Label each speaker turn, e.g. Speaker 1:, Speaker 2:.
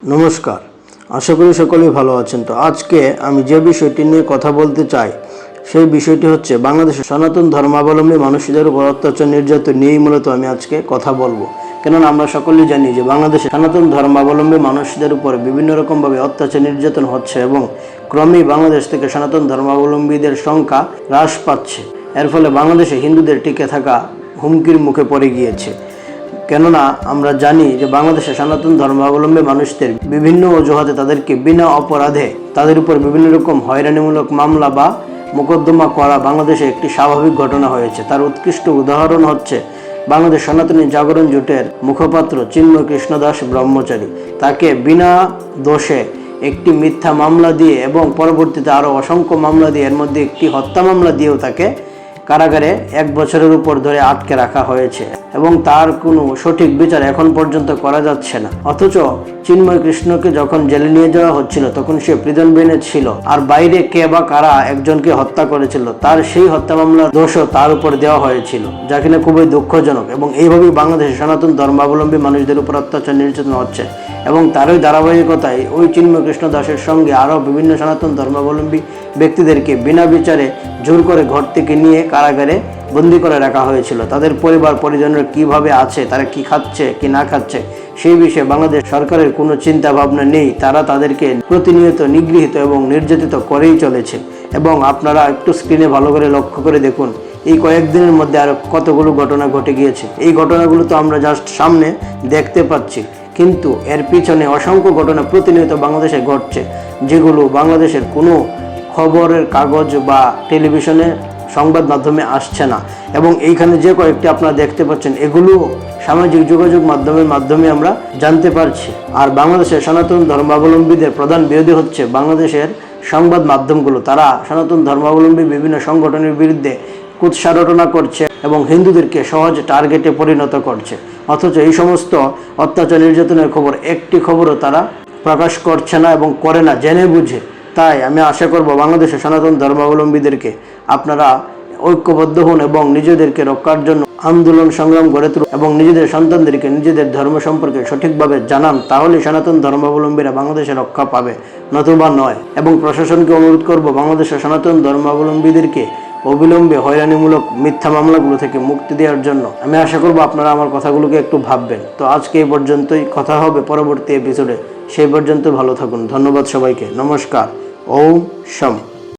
Speaker 1: নমস্কার, আশা করি সকলেই ভালো আছেন। তো আজকে আমি যে বিষয়টি নিয়ে কথা বলতে চাই সেই বিষয়টি হচ্ছে বাংলাদেশের সনাতন ধর্মাবলম্বী মানুষদের উপর অত্যাচার নির্যাতন নিয়েই মূলত আমি আজকে কথা বলবো। কেননা আমরা সকলেই জানি যে বাংলাদেশে সনাতন ধর্মাবলম্বী মানুষদের উপর বিভিন্ন রকমভাবে অত্যাচার নির্যাতন হচ্ছে এবং ক্রমেই বাংলাদেশ থেকে সনাতন ধর্মাবলম্বীদের সংখ্যা হ্রাস পাচ্ছে। এর ফলে বাংলাদেশে হিন্দুদের টিকে থাকা হুমকির মুখে পড়ে গিয়েছে। কেননা আমরা জানি যে বাংলাদেশে সনাতন ধর্মাবলম্বী মানুষদের বিভিন্ন অজুহাতে তাদেরকে বিনা অপরাধে তাদের উপর বিভিন্ন রকম হয়রানিমূলক মামলা বা মোকদ্দমা করা বাংলাদেশে একটি স্বাভাবিক ঘটনা হয়েছে। তার উৎকৃষ্ট উদাহরণ হচ্ছে বাংলাদেশ সনাতনী জাগরণ জোটের মুখপাত্র চিন্ময় কৃষ্ণ দাস ব্রহ্মচারী। তাকে বিনা দোষে একটি মিথ্যা মামলা দিয়ে এবং পরবর্তীতে আরও অসংখ্য মামলা দিয়ে এর মধ্যে একটি হত্যা মামলা দিয়েও তাকে কারাগারে 1 বছরের উপর ধরে আটকে রাখা হয়েছে এবং তার কোনো সঠিক বিচার এখন পর্যন্ত করা যাচ্ছে না। অথচ চিন্ময় কৃষ্ণকে যখন জেলে নিয়ে যাওয়া হচ্ছিল তখন সে প্রিজন বেনে ছিল, আর বাইরে কে বা কারা একজনকে হত্যা করেছিল তার সেই হত্যা মামলার দোষও তার উপর দেওয়া হয়েছিল, যা কিনা খুবই দুঃখজনক। এবং এইভাবেই বাংলাদেশের সনাতন ধর্মাবলম্বী মানুষদের উপর অত্যাচার নির্যাতন হচ্ছে এবং তারই ধারাবাহিকতায় ওই চিন্ময় কৃষ্ণ দাসের সঙ্গে আরও বিভিন্ন সনাতন ধর্মাবলম্বী ব্যক্তিদেরকে বিনা বিচারে জোর করে ঘর থেকে নিয়ে কারাগারে বন্দি করে রাখা হয়েছিল। তাদের পরিবার পরিজনের কিভাবে আছে, তারা কি খাচ্ছে কি না খাচ্ছে সেই বিষয়ে বাংলাদেশ সরকারের কোনো চিন্তা ভাবনা নেই। তারা তাদেরকে প্রতিনিয়ত নিগৃহীত এবং নির্যাতিত করেই চলেছে। এবং আপনারা একটু স্ক্রিনে ভালো করে লক্ষ্য করে দেখুন, এই কয়েকদিনের মধ্যে আর কতগুলো ঘটনা ঘটে গিয়েছে। এই ঘটনাগুলো তো আমরা জাস্ট সামনে দেখতে পাচ্ছি, কিন্তু এর পিছনে অসংখ্য ঘটনা প্রতিনিয়ত বাংলাদেশে ঘটছে, যেগুলো বাংলাদেশের কোনো খবরের কাগজ বা টেলিভিশনে সংবাদ মাধ্যমে আসছে না। এবং এইখানে যে কয়েকটি আপনারা দেখতে পাচ্ছেন এগুলো সামাজিক যোগাযোগ মাধ্যমে আমরা জানতে পারছি। আর বাংলাদেশের সনাতন ধর্মাবলম্বীদের প্রধান বিরোধী হচ্ছে বাংলাদেশের সংবাদ মাধ্যমগুলো। তারা সনাতন ধর্মাবলম্বী বিভিন্ন সংগঠনের বিরুদ্ধে কুৎসা রটনা করছে এবং হিন্দুদেরকে সহজ টার্গেটে পরিণত করছে। অথচ এই সমস্ত অত্যাচার নির্যাতনের খবর একটি খবরও তারা প্রকাশ করছে না এবং করে না জেনে বুঝে। তাই আমি আশা করব বাংলাদেশের সনাতন ধর্মাবলম্বীদেরকে আপনারা ঐক্যবদ্ধ হন এবং নিজেদেরকে রক্ষার জন্য আন্দোলন সংগ্রাম গড়ে তুলুন এবং নিজেদের সন্তানদেরকে নিজেদের ধর্ম সম্পর্কে সঠিকভাবে জানান। তাহলে সনাতন ধর্মাবলম্বীরা বাংলাদেশে রক্ষা পাবে, নতুবা নয়। এবং প্রশাসনকে অনুরোধ করব বাংলাদেশের সনাতন ধর্মাবলম্বীদেরকে অবিলম্বে হয়রানিমূলক মিথ্যা মামলাগুলো থেকে মুক্তি দেওয়ার জন্য। আমি আশা করব আপনারা আমার কথাগুলোকে একটু ভাববেন। তো আজকে এই পর্যন্তই, কথা হবে পরবর্তী এপিসোডে। সেই পর্যন্ত ভালো থাকুন। ধন্যবাদ সবাইকে। নমস্কার। ওম শম।